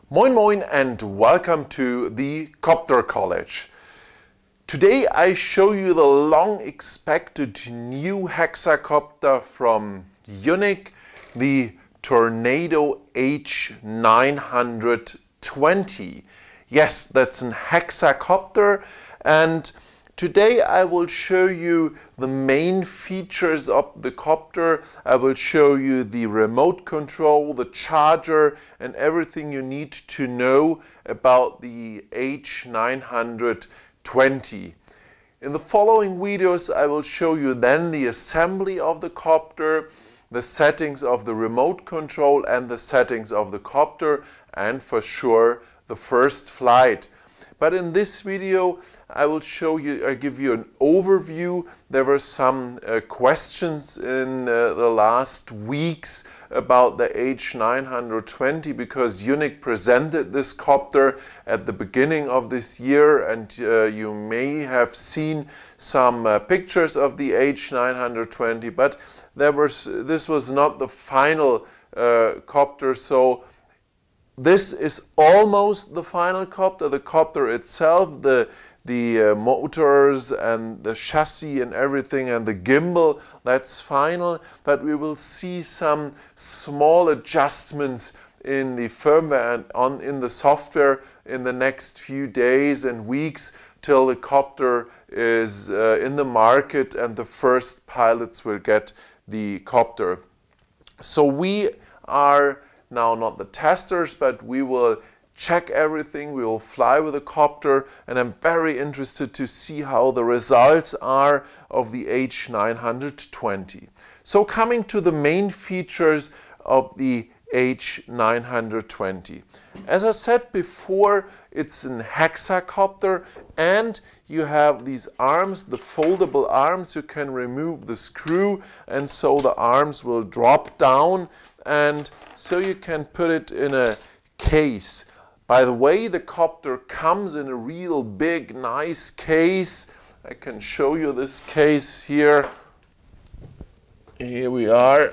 Moin Moin and welcome to the Copter College. Today I show you the long expected new hexacopter from Yuneec, the Tornado H920. Yes, that's an hexacopter, and today I will show you the main features of the copter. I will show you the remote control, the charger, and everything you need to know about the H920. In the following videos I will show you then the assembly of the copter, the settings of the remote control and the settings of the copter, and for sure the first flight. But in this video I will give you an overview. There were some questions in the last weeks about the H920 because Yuneec presented this copter at the beginning of this year, and you may have seen some pictures of the H920, but this was not the final copter, so this is almost the final copter. The copter itself, the motors and the chassis and everything and the gimbal, that's final, but we will see some small adjustments in the firmware and in the software in the next few days and weeks till the copter is in the market and the first pilots will get the copter. So we are now not the testers, but we will check everything, we will fly with a copter, and I'm very interested to see how the results are of the H920. So coming to the main features of the H920. As I said before, it's an hexacopter and you have these arms, the foldable arms. You can remove the screw and so the arms will drop down, and so you can put it in a case. By the way, the copter comes in a real big, nice case. I can show you this case here. Here we are.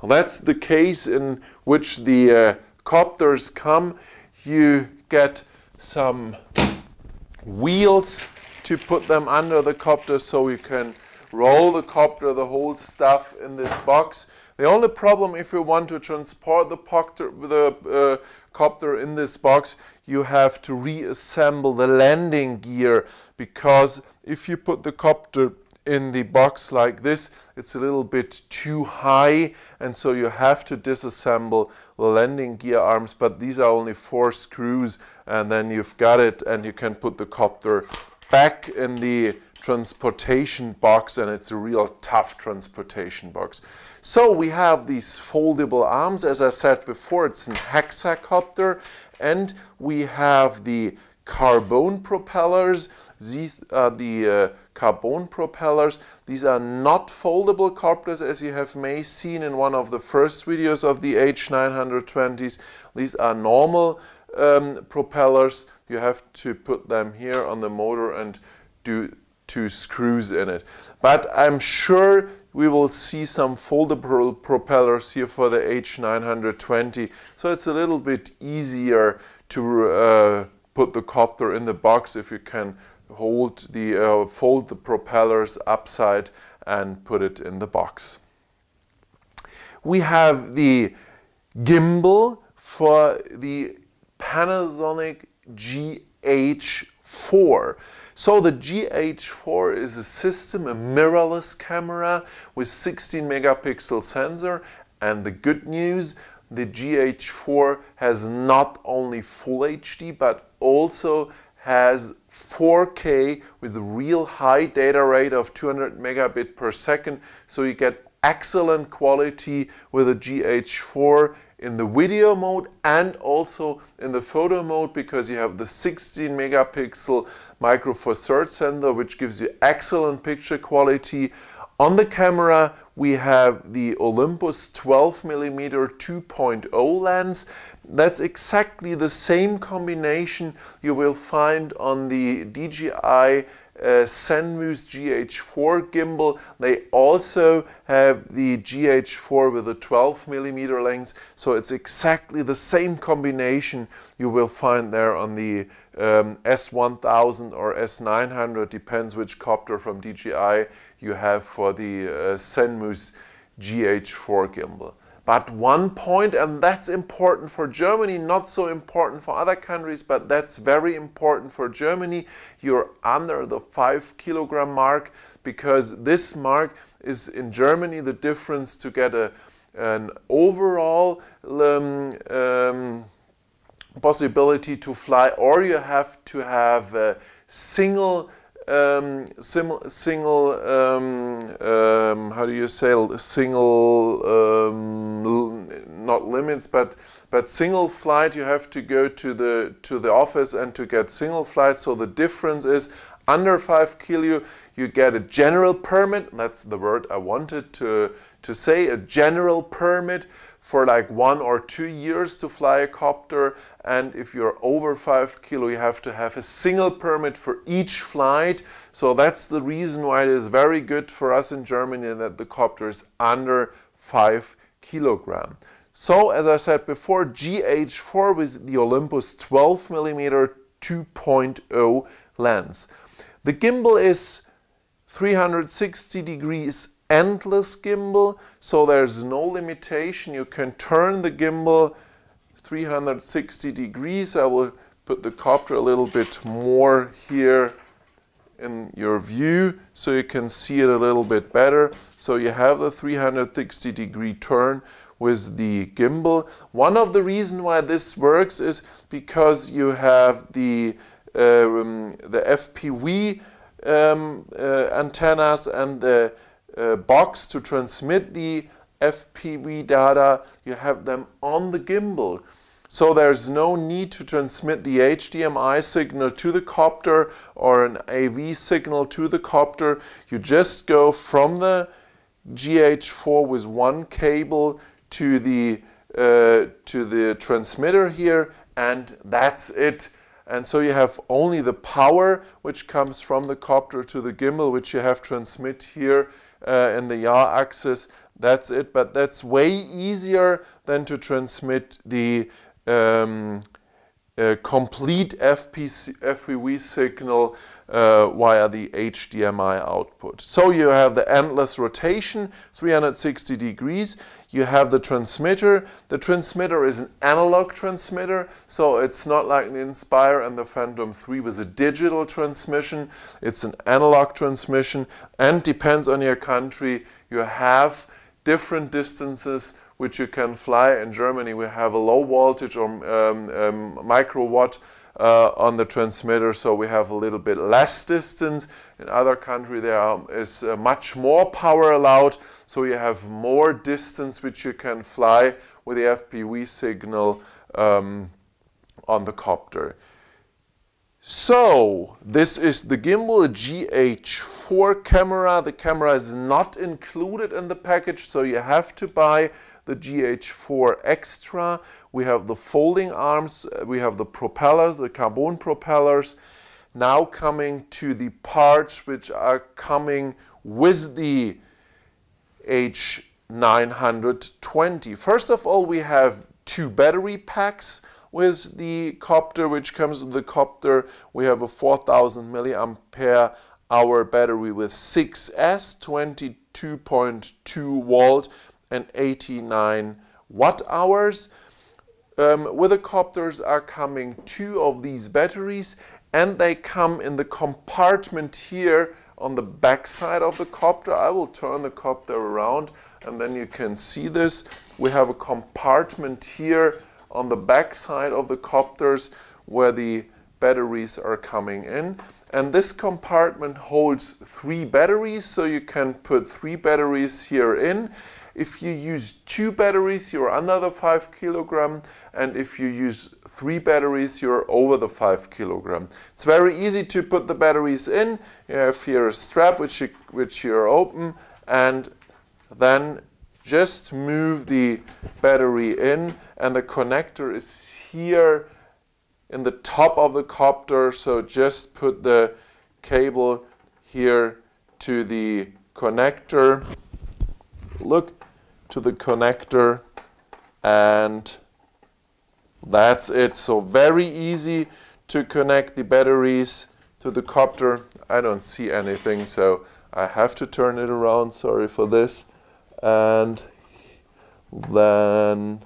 That's the case in which the copters come. You get some wheels to put them under the copter so you can roll the copter, the whole stuff in this box. The only problem, if you want to transport the copter in this box, you have to reassemble the landing gear, because if you put the copter in the box like this, it's a little bit too high, and so you have to disassemble the landing gear arms, but these are only 4 screws and then you've got it, and you can put the copter back in the transportation box, and it's a real tough transportation box. So we have these foldable arms. As I said before, it's an hexacopter, and we have the carbon propellers. These are the carbon propellers. These are not foldable copters, as you have may seen in one of the first videos of the H920s. These are normal propellers. You have to put them here on the motor and do 2 screws in it. But I'm sure we will see some foldable propellers here for the H920, so it's a little bit easier to put the copter in the box if you can fold the propellers upside and put it in the box. We have the gimbal for the Panasonic GH4. So the GH4 is a system, a mirrorless camera with 16 megapixel sensor, and the good news, the GH4 has not only Full HD but also has 4K with a real high data rate of 200 megabit per second, so you get excellent quality with a GH4 in the video mode and also in the photo mode, because you have the 16 megapixel Micro Four Thirds sensor, which gives you excellent picture quality. On the camera we have the Olympus 12mm 2.0 lens. That's exactly the same combination you will find on the DJI Zenmuse GH4 gimbal. They also have the GH4 with a 12mm lens, so it's exactly the same combination you will find there on the S1000 or S900, depends which copter from DJI you have for the Zenmuse GH4 gimbal. But one point, and that's important for Germany, not so important for other countries, but that's very important for Germany. You're under the 5 kilogram mark, because this mark is in Germany the difference to get an overall possibility to fly, or you have to have a single how do you say, single, not limits, but single flight. You have to go to the office and to get single flight. So the difference is under 5 kilo, you get a general permit. That's the word I wanted to say, a general permit for like 1 or 2 years to fly a copter. And if you're over 5 kilo, you have to have a single permit for each flight. So that's the reason why it is very good for us in Germany that the copter is under 5 kilogram. So as I said before, GH4 with the Olympus 12mm 2.0 lens. The gimbal is 360 degrees endless gimbal, so there's no limitation. You can turn the gimbal 360 degrees. I will put the copter a little bit more here in your view so you can see it a little bit better. So you have the 360 degree turn with the gimbal. One of the reasons why this works is because you have the FPV antennas and the box to transmit the FPV data. You have them on the gimbal. So there's no need to transmit the HDMI signal to the copter or an AV signal to the copter. You just go from the GH4 with one cable to the transmitter here, and that's it. And so you have only the power which comes from the copter to the gimbal, which you have transmit here in the yaw axis. That's it, but that's way easier than to transmit the complete FPV signal via the HDMI output. So you have the endless rotation, 360 degrees. You have the transmitter. The transmitter is an analog transmitter, so it's not like the Inspire and the Phantom 3 with a digital transmission. It's an analog transmission, and depends on your country. You have different distances which you can fly. In Germany we have a low voltage or microwatt on the transmitter, so we have a little bit less distance. In other countries there is much more power allowed, so you have more distance which you can fly with the FPV signal on the copter. So this is the gimbal, GH4 camera. The camera is not included in the package, so you have to buy the GH4 extra. We have the folding arms, we have the propellers, the carbon propellers. Now coming to the parts which are coming with the H920. First of all, we have 2 battery packs with the copter, which comes with the copter. We have a 4000 milliampere hour battery with 6S, 22.2 volt and 89 watt hours. With the copters are coming 2 of these batteries, and they come in the compartment here on the back side of the copter. I will turn the copter around and then you can see this. We have a compartment here on the back side of the copters where the batteries are coming in, and this compartment holds 3 batteries, so you can put 3 batteries here in. If you use 2 batteries, you're under the 5 kilogram, and if you use 3 batteries, you're over the 5 kilogram. It's very easy to put the batteries in. You have here a strap which you open, and then just move the battery in, and the connector is here in the top of the copter, so just put the cable here to the connector. Look to the connector, and that's it. So very easy to connect the batteries to the copter. I don't see anything, so I have to turn it around. Sorry for this. And then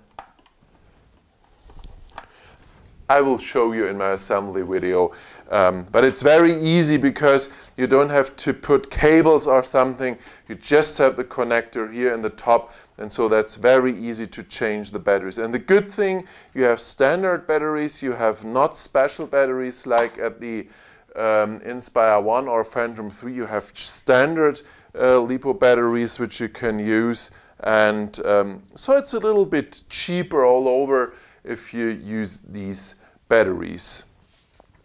I will show you in my assembly video. But it's very easy because you don't have to put cables or something. You just have the connector here in the top, and so that's very easy to change the batteries. And the good thing, you have standard batteries, you have not special batteries like at the Inspire 1 or Phantom 3. You have standard LiPo batteries which you can use, and so it's a little bit cheaper all over if you use these batteries.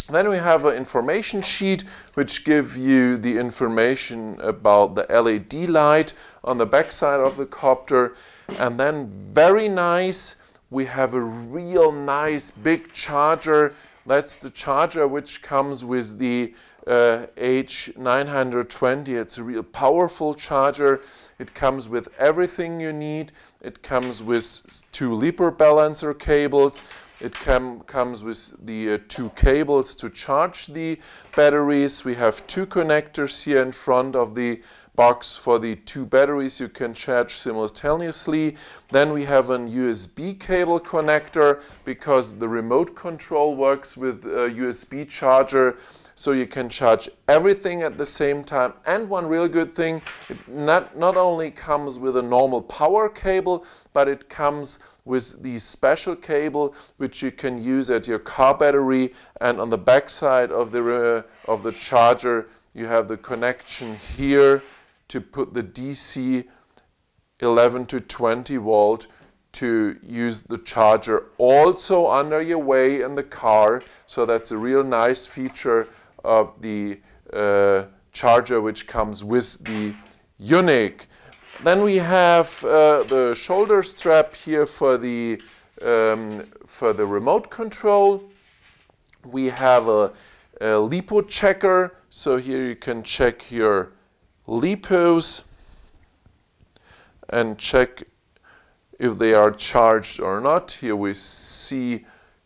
Then we have an information sheet which gives you the information about the LED light on the back side of the copter. And then very nice, we have a real nice big charger. That's the charger which comes with the H920. It's a real powerful charger. It comes with everything you need. It comes with 2 LiPo balancer cables. It comes with the 2 cables to charge the batteries. We have 2 connectors here in front of the box for the 2 batteries you can charge simultaneously. Then we have an USB cable connector because the remote control works with a USB charger, so you can charge everything at the same time. And one real good thing, it not only comes with a normal power cable, but it comes with the special cable which you can use at your car battery. And on the back side of the charger you have the connection here to put the DC 11 to 20 volt to use the charger also under your way in the car. So that's a real nice feature of the charger which comes with the Unic. Then we have the shoulder strap here for the remote control. We have a LiPo checker, so here you can check your LiPos and check if they are charged or not. Here we see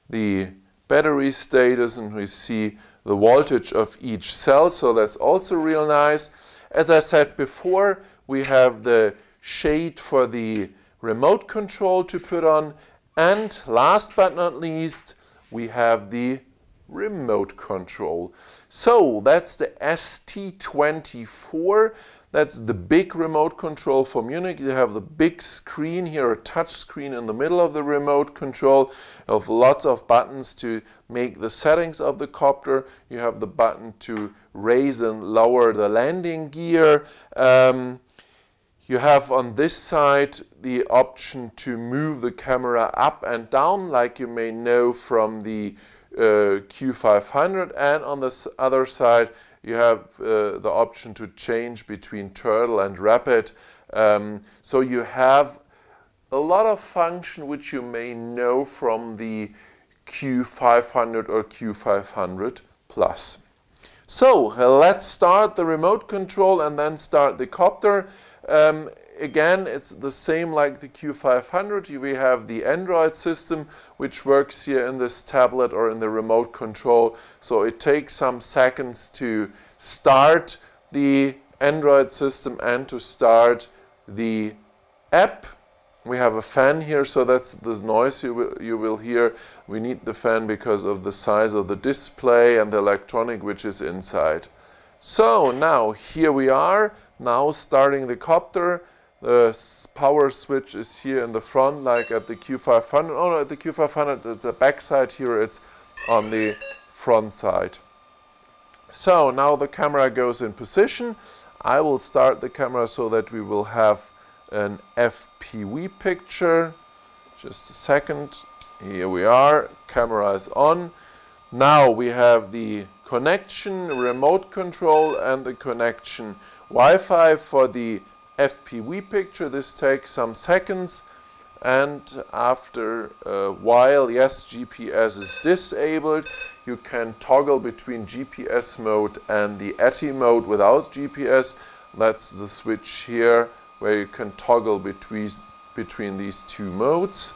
the battery status and we see the voltage of each cell, so that's also real nice. As I said before, we have the shade for the remote control to put on, and last but not least we have the remote control. So that's the ST24. That's the big remote control for Munich. You have the big screen here, a touch screen in the middle of the remote control, of lots of buttons to make the settings of the copter. You have the button to raise and lower the landing gear. You have on this side the option to move the camera up and down, like you may know from the Q500, and on this other side you have the option to change between turtle and rapid. So you have a lot of function which you may know from the Q500 or Q500 Plus. So let's start the remote control and then start the copter. Again, it's the same like the Q500. We have the Android system which works here in this tablet or in the remote control. So it takes some seconds to start the Android system and to start the app. We have a fan here, so that's the noise you will hear. We need the fan because of the size of the display and the electronic which is inside. So now here we are, now starting the copter. The power switch is here in the front like at the Q500. Oh no, at the Q500 there's the back side, here it's on the front side. So now the camera goes in position. I will start the camera so that we will have an FPV picture. Just a second. Here we are, camera is on. Now we have the connection, remote control, and the connection Wi-Fi for the FPV picture. This takes some seconds. and after a while, yes, GPS is disabled. You can toggle between GPS mode and the ATI mode without GPS. That's the switch here where you can toggle between these two modes.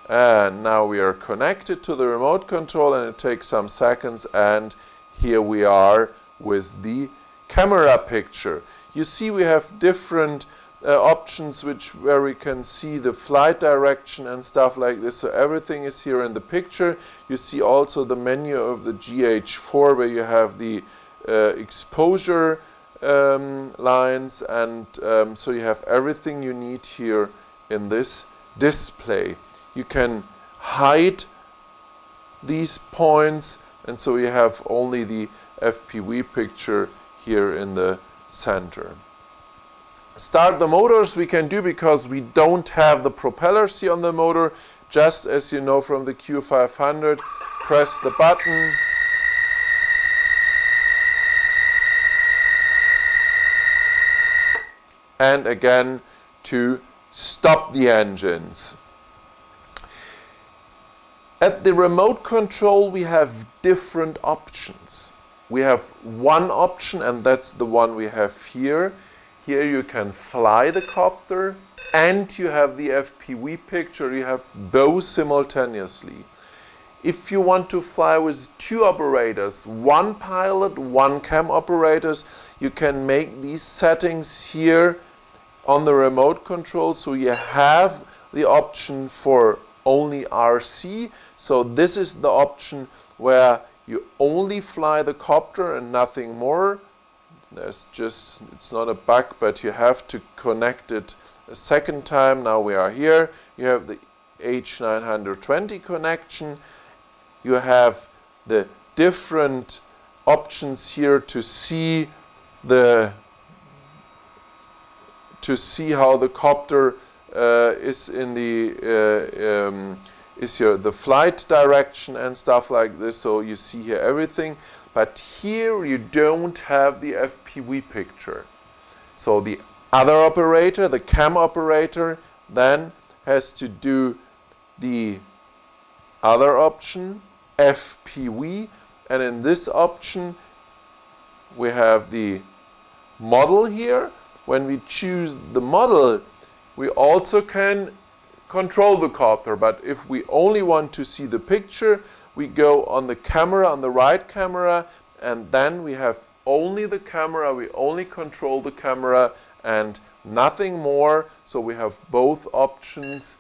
And now we are connected to the remote control, and it takes some seconds, and here we are with the camera picture. You see we have different options where we can see the flight direction and stuff like this. So everything is here in the picture. You see also the menu of the GH4 where you have the exposure lines, and so you have everything you need here in this display. You can hide these points, and so you have only the FPV picture here in the center. Start the motors we can do because we don't have the propellers here on the motor. Just as you know from the Q500, press the button. And again to stop the engines. At the remote control we have different options. We have one option, and that's the one we have here. Here you can fly the copter and you have the FPV picture. You have both simultaneously. If you want to fly with two operators, one pilot, one cam operators, you can make these settings here on the remote control. So you have the option for only RC. So this is the option where you only fly the copter and nothing more. It's not a bug, but you have to connect it a second time. Now we are here. You have the H920 connection. You have the different options here to see how the copter is in the flight direction and stuff like this. So you see here everything. But here you don't have the FPV picture. So the other operator, the cam operator, then has to do the other option, FPV. And in this option, we have the model here. When we choose the model, we also can control the copter. But if we only want to see the picture, we go on the camera, on the right camera, and then we have only the camera, we only control the camera and nothing more. So we have both options,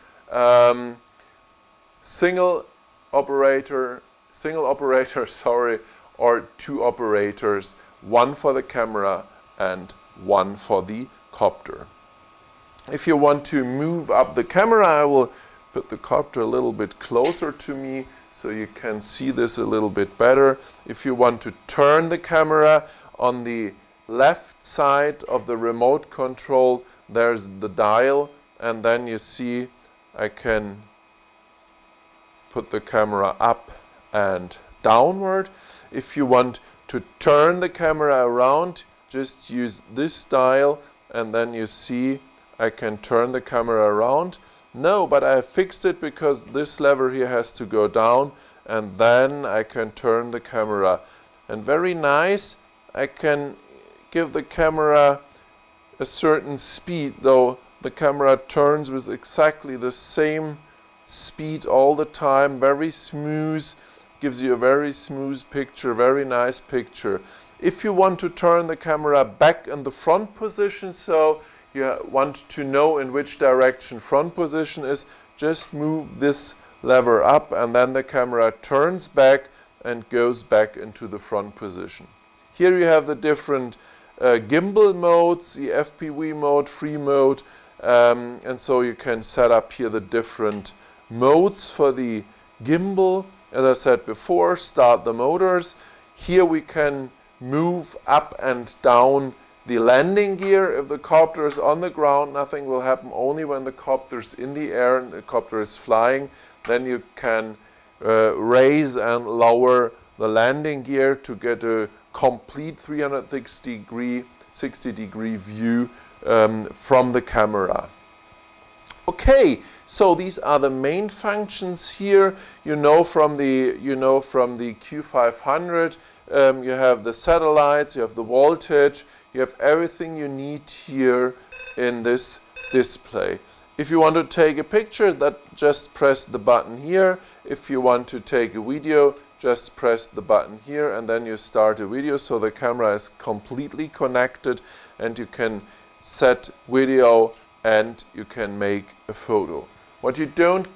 single operator, sorry, or two operators, one for the camera and one for the copter. If you want to move up the camera, I will put the copter a little bit closer to me so you can see this a little bit better. If you want to turn the camera, on the left side of the remote control there's the dial, and then you see I can put the camera up and downward. If you want to turn the camera around, just use this dial, and then you see I can turn the camera around. No, but I fixed it because this lever here has to go down, and then I can turn the camera. And very nice, I can give the camera a certain speed, though the camera turns with exactly the same speed all the time. Very smooth, gives you a very smooth picture, very nice picture. If you want to turn the camera back in the front position, so you want to know in which direction front position is, just move this lever up and then the camera turns back and goes back into the front position. Here you have the different gimbal modes, the FPV mode, free mode, and so you can set up here the different modes for the gimbal. As I said before, start the motors. Here we can move up and down the landing gear. If the copter is on the ground, nothing will happen. Only when the copter is in the air and the copter is flying, then you can raise and lower the landing gear to get a complete 360 degree view from the camera. Okay, so these are the main functions here. You know from the Q500, you have the satellites, you have the voltage, you have everything you need here in this display. If you want to take a picture, just press the button here. If you want to take a video, just press the button here and then you start a video. So the camera is completely connected and you can set video and you can make a photo. What you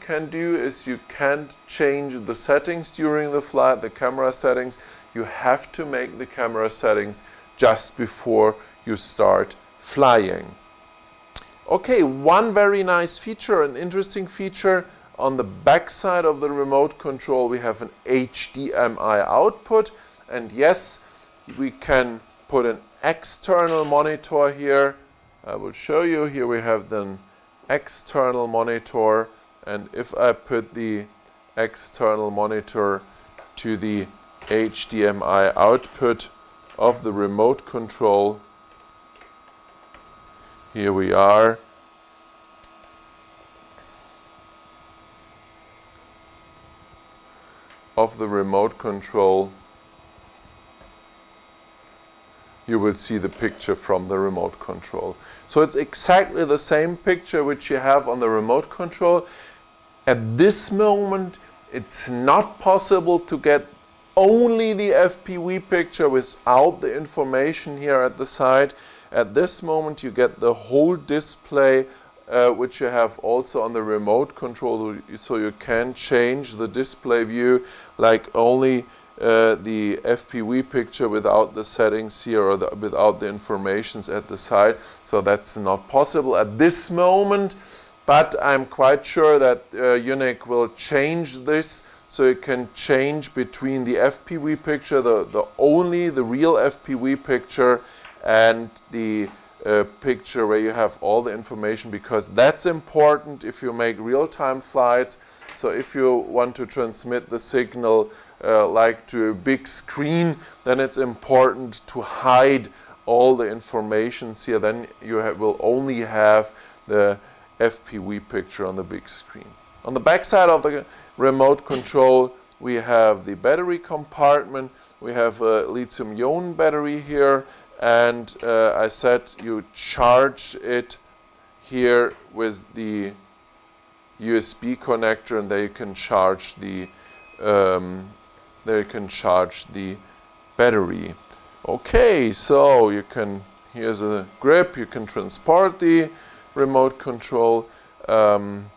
can do is you can't change the settings during the flight, the camera settings. You have to make the camera settings just before you start flying. Okay, one very nice feature, an interesting feature, on the back side of the remote control we have an HDMI output, and yes, we can put an external monitor here. I will show you. Here we have the external monitor, and if I put the external monitor to the HDMI output of the remote control, here we are. Of the remote control, you will see the picture from the remote control. So it's exactly the same picture which you have on the remote control. At this moment, it's not possible to get only the FPV picture without the information here at the side. At this moment, you get the whole display which you have also on the remote control, so you can change the display view like only the FPV picture without the settings here or without the informations at the side. So that's not possible at this moment, but I'm quite sure that Yuneec will change this, so you can change between the FPV picture, the real FPV picture, and the picture where you have all the information, because that's important if you make real-time flights. So if you want to transmit the signal like to a big screen, then it's important to hide all the information here. Then you will only have the FPV picture on the big screen. On the back side of the remote control, we have the battery compartment. We have a lithium-ion battery here. And I said you charge it here with the USB connector, and there you can charge the battery. Okay, so you can, here's a grip, you can transport the remote control. In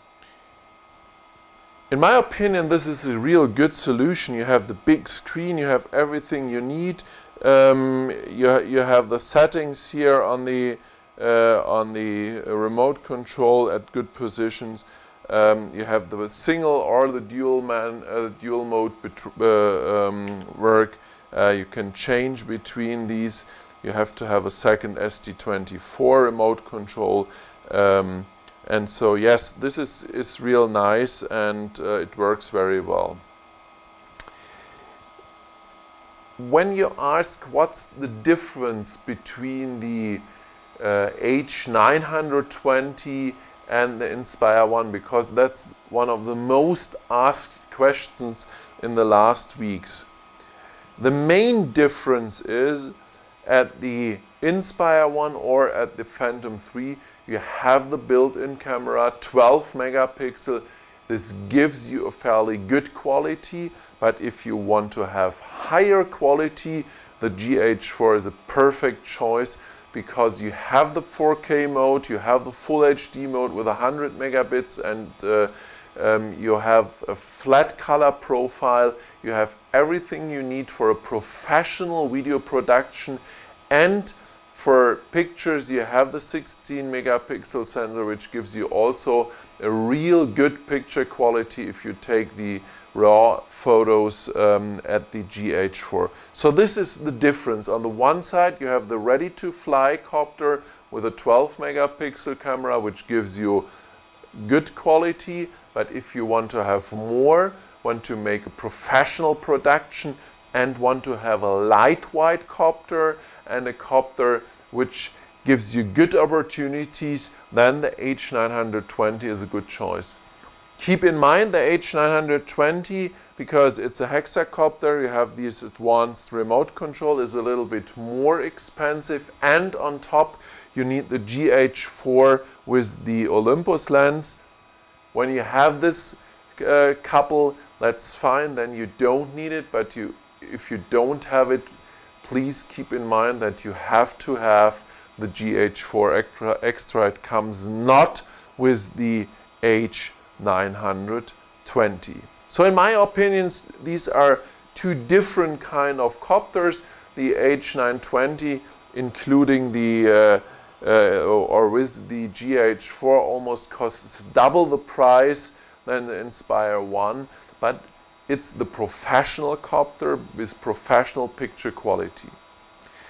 my opinion, this is a real good solution. You have the big screen, you have everything you need. You have the settings here on the remote control at good positions. You have the single or the dual mode work. You can change between these. You have to have a second ST24 remote control. And so yes, this is real nice, and it works very well. When you ask what's the difference between the H920 and the Inspire 1, because that's one of the most asked questions in the last weeks. The main difference is at the Inspire 1 or at the Phantom 3, you have the built-in camera, 12 megapixel. This gives you a fairly good quality, but if you want to have higher quality, the GH4 is a perfect choice, because you have the 4K mode, you have the Full HD mode with 100 megabits, and you have a flat color profile. You have everything you need for a professional video production, and for pictures you have the 16 megapixel sensor, which gives you also a real good picture quality if you take the raw photos at the GH4. So this is the difference. On the one side you have the ready-to-fly copter with a 12 megapixel camera, which gives you good quality, but if you want to have more, want to make a professional production, and want to have a lightweight copter and a copter which gives you good opportunities, then the H920 is a good choice. Keep in mind the H920, because it's a hexacopter, you have this advanced remote control, is a little bit more expensive, and on top you need the GH4 with the Olympus lens. When you have this couple, that's fine, then you don't need it, but if you don't have it, please keep in mind that you have to have the GH4 extra. It comes not with the H920. So in my opinion, these are two different kind of copters. The H920, including the or with the GH4, almost costs double the price than the Inspire 1, but it's the professional copter with professional picture quality.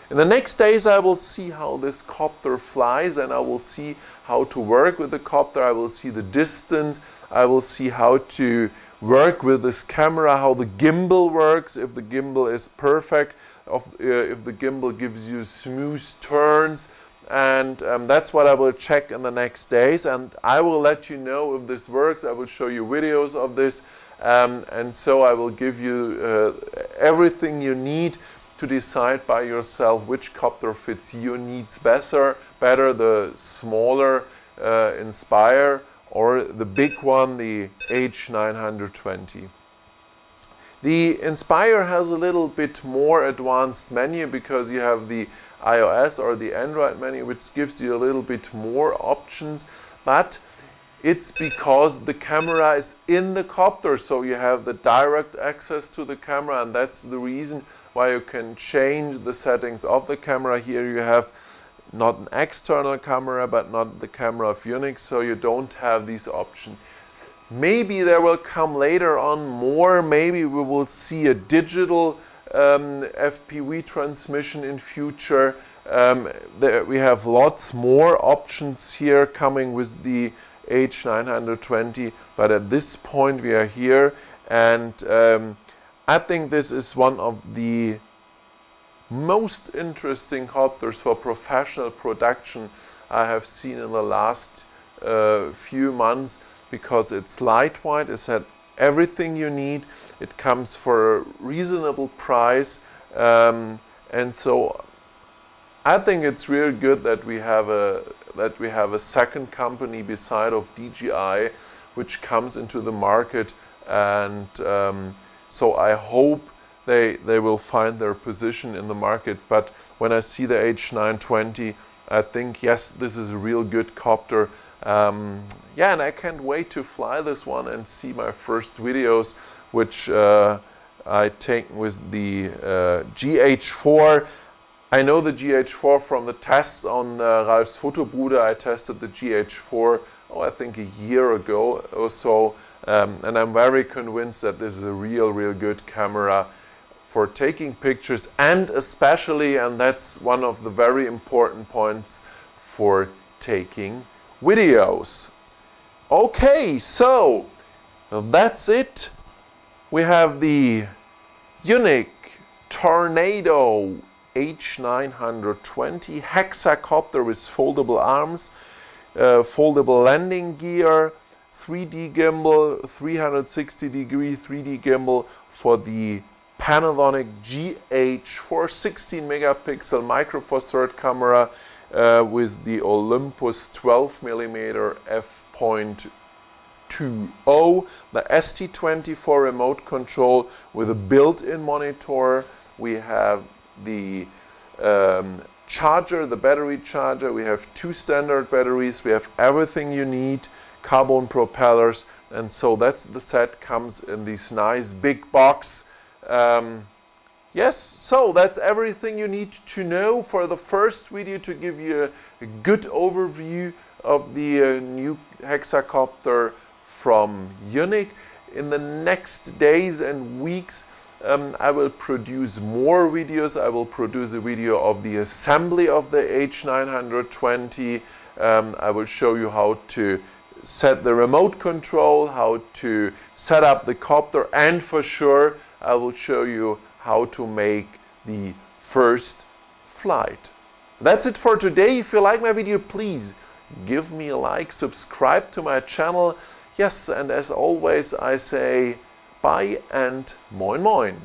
In the next days I will see how this copter flies, and I will see how to work with the copter. I will see the distance, I will see how to work with this camera, how the gimbal works, if the gimbal is perfect, if the gimbal gives you smooth turns, and that's what I will check in the next days, and I will let you know if this works. I will show you videos of this, and so I will give you everything you need to decide by yourself which copter fits your needs better, the smaller Inspire or the big one, the H920. The Inspire has a little bit more advanced menu because you have the iOS or the Android menu, which gives you a little bit more options, but it's because the camera is in the copter, so you have the direct access to the camera, and that's the reason why you can change the settings of the camera. Here you have not an external camera, but not the camera of Yonex, so you don't have these options. Maybe there will come later on more. Maybe we will see a digital FPV transmission in future. We have lots more options here coming with the H920, but at this point we are here, and I think this is one of the most interesting copters for professional production I have seen in the last few months, because it's lightweight, it's had everything you need, it comes for a reasonable price, and so I think it's really good that we have a second company beside of DJI which comes into the market, and so I hope they will find their position in the market. But when I see the H920, I think, yes, this is a real good copter. Yeah, and I can't wait to fly this one and see my first videos, which I take with the GH4. I know the GH4 from the tests on Ralf's Fotobude. I tested the GH4, I think a year ago or so, and I'm very convinced that this is a real good camera for taking pictures, and especially, and that's one of the very important points, for taking videos. Okay, so that's it. We have the Yuneec Tornado H920 hexacopter with foldable arms, foldable landing gear, 3D gimbal, 360 degree 3D gimbal for the Panasonic GH4 16 megapixel micro four third camera with the Olympus 12mm f.20, the ST24 remote control with a built-in monitor. We have the charger, the battery charger. We have two standard batteries. We have everything you need, carbon propellers, and so that's the set. Comes in this nice big box. Yes, so that's everything you need to know for the first video, to give you a good overview of the new hexacopter from Yuneec. In the next days and weeks, I will produce more videos. I will produce a video of the assembly of the H920. I will show you how to set the remote control, how to set up the copter, and for sure I will show you how to make the first flight. That's it for today. If you like my video, please give me a like, subscribe to my channel. Yes, and as always I say bye and moin moin.